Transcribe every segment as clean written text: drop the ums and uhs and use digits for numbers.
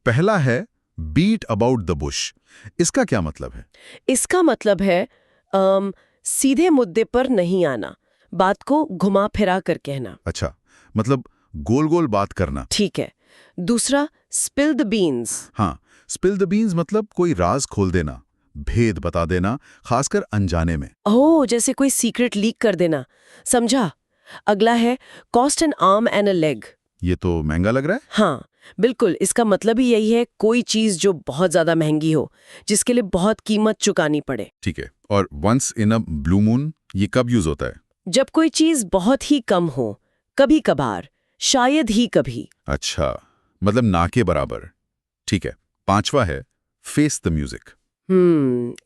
पहला है beat about the Bush. इसका क्या मतलब है? इसका मतलब है सीधे मुद्दे पर नहीं आना, बात को घुमा फिरा कर कहना। अच्छा, मतलब गोल गोल बात करना। ठीक है। दूसरा, स्पिल द बीन्स। हाँ, स्पिल द बीन्स मतलब कोई राज खोल देना, भेद बता देना, खासकर अनजाने में। ओह, जैसे कोई सीक्रेट लीक कर देना। समझा। अगला है cost N arm and a leg. ये तो महंगा लग रहा है। हाँ बिल्कुल, इसका मतलब ही यही है, कोई चीज जो बहुत ज्यादा महंगी हो, जिसके लिए बहुत कीमत चुकानी पड़े। ठीक है। और once in a blue moon, ये कब यूज होता है? जब कोई चीज बहुत ही कम हो, कभी कभार, शायद ही कभी। अच्छा, मतलब ना के बराबर। ठीक है। पांचवा है फेस द म्यूजिक।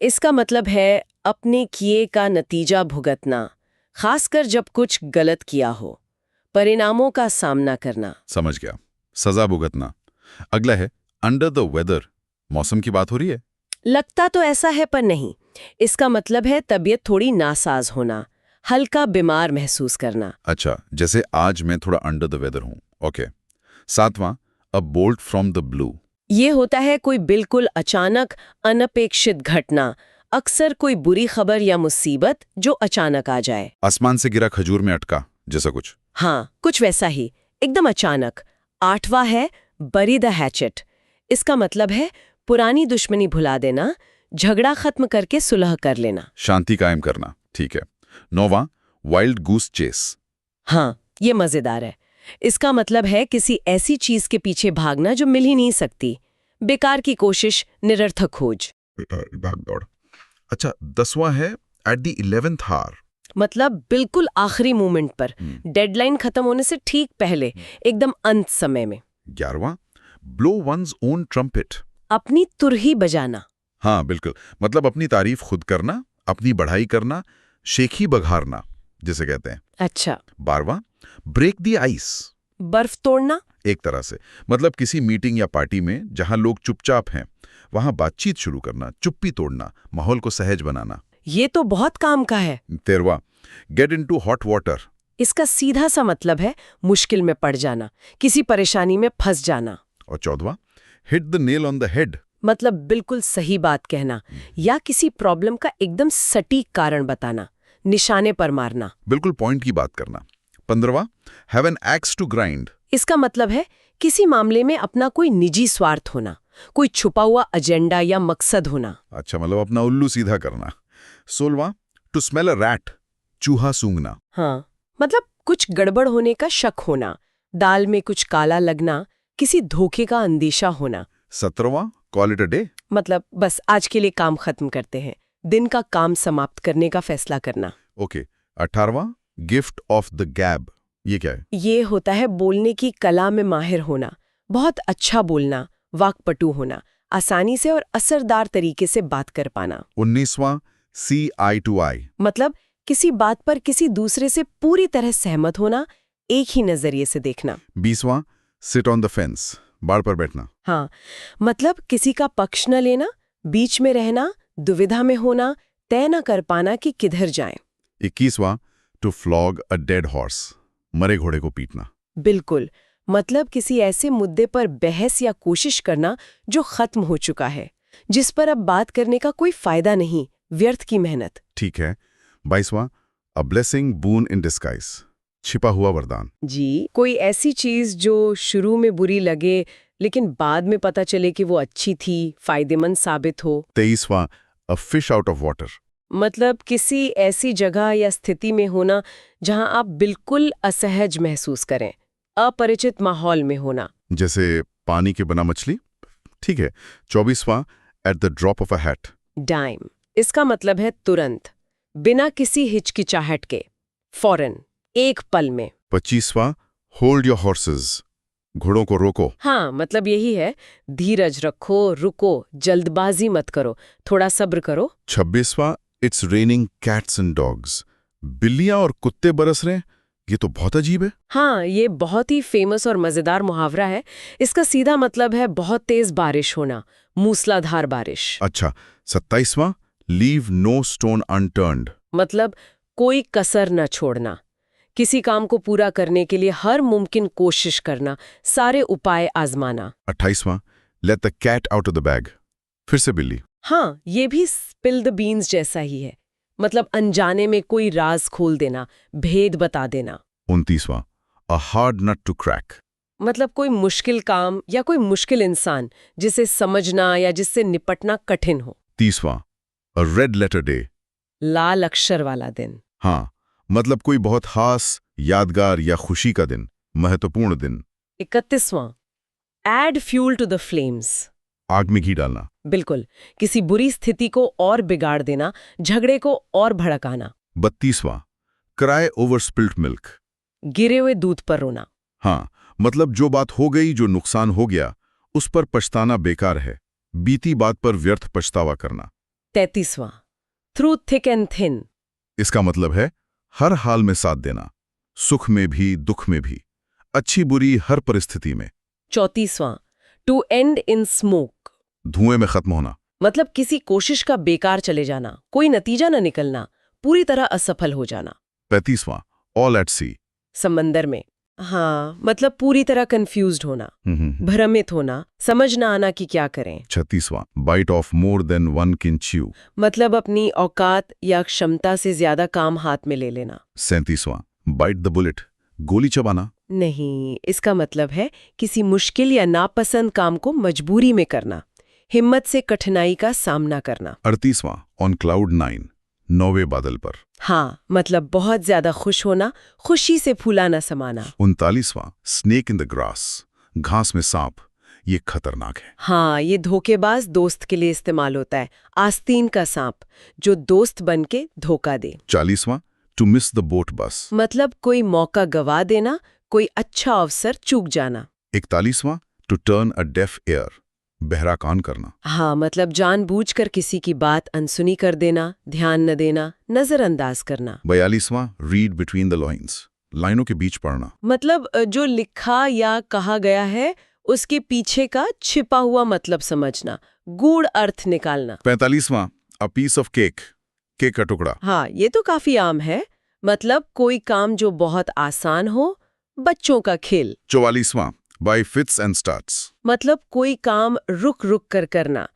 इसका मतलब है अपने किए का नतीजा भुगतना, खासकर जब कुछ गलत किया हो, परिणामों का सामना करना। समझ गया, सजा भुगतना। अगला है अंडर द वेदर। मौसम की बात हो रही है? लगता तो ऐसा है पर नहीं। इसका मतलब है तबीयत थोड़ी नासाज होना, हल्का बीमार महसूस करना। अच्छा, जैसे आज मैं थोड़ा अंडर द वेदर हूं। ओके। सातवां, अ बोल्ट फ्रॉम द ब्लू। ये होता है कोई बिल्कुल अचानक, अनपेक्षित घटना, अक्सर कोई बुरी खबर या मुसीबत जो अचानक आ जाए। आसमान से गिरा खजूर में अटका, जैसा कुछ। हाँ, कुछ वैसा ही, एकदम अचानक। आठवां है बरी द हैचेट। इसका मतलब है पुरानी दुश्मनी भुला देना, झगड़ा खत्म करके सुलह कर लेना। शांति कायम करना। ठीक है। नौवां, वाइल्ड गूस चेस। हाँ, ये मजेदार है। इसका मतलब है किसी ऐसी चीज के पीछे भागना जो मिल ही नहीं सकती, बेकार की कोशिश, निरर्थक खोज। भाग दौड़। अच्छा, 10वां है एट द 11th हार। मतलब बिल्कुल आखिरी मोमेंट पर, डेडलाइन खत्म होने से ठीक पहले, एकदम अंत समय में। 11वां, ब्लो वंस ओन ट्रम्पेट। अपनी तुरही बजाना। हाँ बिल्कुल, मतलब अपनी तारीफ खुद करना, अपनी बढ़ाई करना, शेखी बघारना जिसे कहते हैं। अच्छा। 12वां, ब्रेक द आइस। बर्फ तोड़ना। एक तरह से मतलब किसी मीटिंग या पार्टी में जहां लोग चुपचाप हैं, वहां बातचीत शुरू करना, चुप्पी तोड़ना, माहौल को सहज बनाना। ये तो बहुत काम का है। 13वां, गेट इनटू हॉट वाटर। इसका सीधा सा मतलब है मुश्किल में पड़ जाना, किसी परेशानी में फंस जाना। और 14वां, hit the nail on the head. मतलब बिल्कुल सही बात कहना, या किसी प्रॉब्लम का एकदम सटीक कारण बताना, निशाने पर मारना। बिल्कुल पॉइंट की बात करना। 15वां, have an axe to grind. इसका मतलब है किसी मामले में अपना कोई निजी स्वार्थ होना, कोई छुपा हुआ एजेंडा या मकसद होना। अच्छा, मतलब अपना उल्लू सीधा करना। 16वां, टू स्मेल अ रैट। चूहा सूंघना। हाँ, मतलब कुछ गड़बड़ होने का शक होना, दाल में कुछ काला लगना, किसी धोखे का अंदेशा होना। 17वां, कॉल इट अ डे। मतलब बस आज के लिए काम खत्म करते हैं, दिन का काम समाप्त करने का फैसला करना। ओके। 18वां, गिफ्ट ऑफ द गैब। ये क्या है? ये होता है बोलने की कला में माहिर होना, बहुत अच्छा बोलना, वाक्पटु होना, आसानी से और असरदार तरीके से बात कर पाना। 19वां, सी आई टू आई। मतलब किसी बात पर किसी दूसरे से पूरी तरह सहमत होना, एक ही नजरिए से देखना। 20वां, सिट ऑन द फेंस। बाड़ पर बैठना। हाँ, मतलब किसी का पक्ष न लेना, बीच में रहना, दुविधा में होना, तय न कर पाना कि किधर जाएं। 21वां, to flog a dead horse. मरे घोड़े को पीटना। बिल्कुल, मतलब किसी ऐसे मुद्दे पर बहस या कोशिश करना जो खत्म हो चुका है, जिस पर अब बात करने का कोई फायदा नहीं, व्यर्थ की मेहनत। ठीक है। 22वां, a blessing boon in disguise. छिपा हुआ वरदान। जी, कोई ऐसी चीज जो शुरू में बुरी लगे लेकिन बाद में पता चले कि वो अच्छी थी, फायदेमंद साबित हो। 23वां, a fish out of water. मतलब किसी ऐसी जगह या स्थिति में होना जहां आप बिल्कुल असहज महसूस करें, अपरिचित माहौल में होना। जैसे पानी के बिना मछली। ठीक है। 24वां, at the drop of a hat. Dime. इसका मतलब है तुरंत, बिना किसी हिचकिचाहट के, फौरन, एक पल में। 25वां, होल्ड योर हॉर्सेस। घोड़ों को रोको। हाँ, मतलब यही है, धीरज रखो, रुको, जल्दबाजी मत करो, थोड़ा सब्र करो। 26वां, it's raining cats and dogs. बिल्लियां और कुत्ते बरस रहे हैं। ये तो बहुत अजीब है। हाँ, ये बहुत ही फेमस और मजेदार मुहावरा है। इसका सीधा मतलब है बहुत तेज बारिश होना, मूसलाधार बारिश। अच्छा। 27वां, लीव नो स्टोन अनटर्न्ड। मतलब कोई कसर न छोड़ना, किसी काम को पूरा करने के लिए हर मुमकिन कोशिश करना, सारे उपाय आजमाना। 28वां, let the cat out of the bag. फिर से बिल्ली। हाँ, ये भी स्पिल द बीन्स जैसा ही है। मतलब अनजाने में कोई राज खोल देना, भेद बता देना। 29वां, a hard nut to crack. मतलब कोई मुश्किल काम या कोई मुश्किल इंसान जिसे समझना या जिससे निपटना कठिन हो। 30वां, अ रेड लेटर डे। लाल अक्षर वाला दिन। हाँ, मतलब कोई बहुत खास, यादगार या खुशी का दिन, महत्वपूर्ण दिन। 31वां, add fuel to the flames. आग में घी डालना। बिल्कुल, किसी बुरी स्थिति को और बिगाड़ देना, झगड़े को और भड़काना। 32वां, क्राई ओवर स्पिल्ट मिल्क। गिरे हुए दूध पर रोना। हाँ, मतलब जो बात हो गई, जो नुकसान हो गया, उस पर पछताना बेकार है। बीती बात पर व्यर्थ पछतावा करना। 33वां, थ्रू थिक एंड थिन। इसका मतलब है हर हाल में साथ देना, सुख में भी दुख में भी, अच्छी बुरी हर परिस्थिति में। 34वां, टू एंड इन स्मोक। धुएं में खत्म होना। मतलब किसी कोशिश का बेकार चले जाना, कोई नतीजा न निकलना, पूरी तरह असफल हो जाना। 35वां, ऑल एट सी। समंदर में। हाँ, मतलब पूरी तरह कंफ्यूज्ड होना, भ्रमित होना, समझ ना आना कि क्या करें। 36वां, bite off more than one can chew. मतलब अपनी औकात या क्षमता से ज्यादा काम हाथ में ले लेना। 37वां, बाइट द बुलेट, गोली चबाना। नहीं, इसका मतलब है किसी मुश्किल या नापसंद काम को मजबूरी में करना, हिम्मत से कठिनाई का सामना करना। 38वां, ऑन क्लाउड 9, 9वें बादल पर। हाँ, मतलब बहुत ज्यादा खुश होना, खुशी से फूलाना समाना। 39वां, स्नेक इन द ग्रास, घास में सांप। ये खतरनाक है। हाँ, ये धोखेबाज दोस्त के लिए इस्तेमाल होता है, आस्तीन का सांप, जो दोस्त बन के धोखा दे। 40वां, टू मिस द बोट बस। मतलब कोई मौका गवा देना, कोई अच्छा अवसर चूक जाना। 41वां, to turn a deaf ear, बहरा कान करना। हाँ, मतलब जानबूझकर किसी की बात अनसुनी कर देना, ध्यान न देना, नजरअंदाज करना। 42वां, रीड बिटवीन द लाइन्स, लाइनों के बीच पढ़ना। मतलब जो लिखा या कहा गया है उसके पीछे का छिपा हुआ मतलब समझना, गूढ़ अर्थ निकालना। 45वां, a piece of cake, cake का टुकड़ा। हाँ, ये तो काफी आम है। मतलब कोई काम जो बहुत आसान हो, बच्चों का खेल। 44वां, बाय फिट्स एंड स्टार्ट्स। मतलब कोई काम रुक रुक कर करना,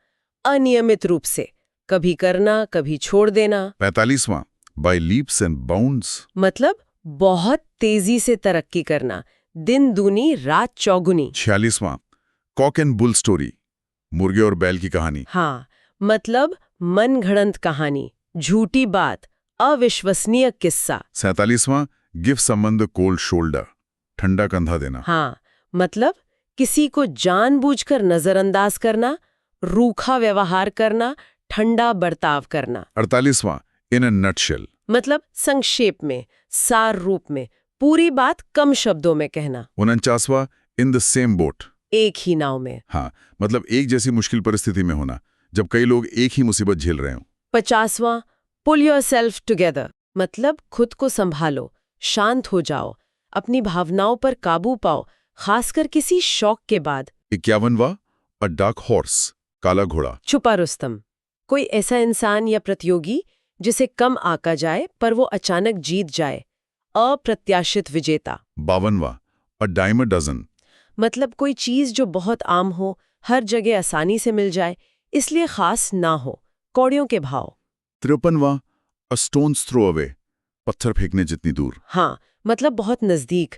अनियमित रूप से, कभी करना कभी छोड़ देना। 45वां, बाय लीप्स एंड बाउंड्स। मतलब बहुत तेजी से तरक्की करना, दिन दूनी रात चौगुनी। 46वां, कॉक एंड बुल स्टोरी, मुर्गे और बैल की कहानी। हाँ, मतलब मनगढ़ंत कहानी, झूठी बात, अविश्वसनीय किस्सा। 47वां, give someone the cold shoulder, ठंडा कंधा देना। हाँ, मतलब किसी को जानबूझकर नजरअंदाज करना, रूखा व्यवहार करना, ठंडा बर्ताव करना। 48वां, इन अ नटशेल। मतलब संक्षेप में, सार रूप में, पूरी बात कम शब्दों में कहना। 49वां, इन द सेम बोट, एक ही नाव में। हाँ, मतलब एक जैसी मुश्किल परिस्थिति में होना, जब कई लोग एक ही मुसीबत झेल रहे हों। 50वां, पुल योरसेल्फ टुगेदर, मतलब खुद को संभालो, शांत हो जाओ, अपनी भावनाओं पर काबू पाओ, खासकर किसी शौक के बाद। 51वां, अ डार्क हॉर्स, काला घोड़ा। छुपा रुस्तम, कोई ऐसा इंसान या प्रतियोगी जिसे कम आका जाए पर वो अचानक जीत जाए, अप्रत्याशित विजेता। 52वां, अ डाइम अ डजन। मतलब कोई चीज जो बहुत आम हो, हर जगह आसानी से मिल जाए, इसलिए खास ना हो, कौड़ियों के भाव। 53वां, अ स्टोन्स थ्रो अवे, पत्थर फेंकने जितनी दूर। हाँ, मतलब बहुत नजदीक,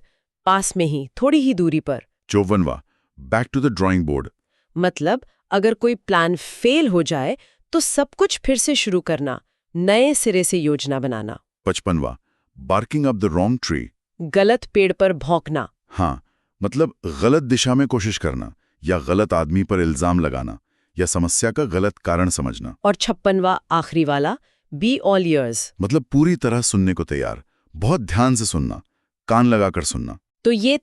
पास में ही, थोड़ी ही दूरी पर। 54वां, back to the drawing board. मतलब अगर कोई प्लान फेल हो जाए तो सब कुछ फिर से शुरू करना, नए सिरे से योजना बनाना। 55वां, barking up the wrong tree. गलत पेड़ पर भौंकना। हाँ, मतलब गलत दिशा में कोशिश करना, या गलत आदमी पर इल्जाम लगाना, या समस्या का गलत कारण समझना। और 56वां आखिरी वाला, बी ऑल ईयर्स, मतलब पूरी तरह सुनने को तैयार, बहुत ध्यान से सुनना, कान लगाकर सुनना। तो ये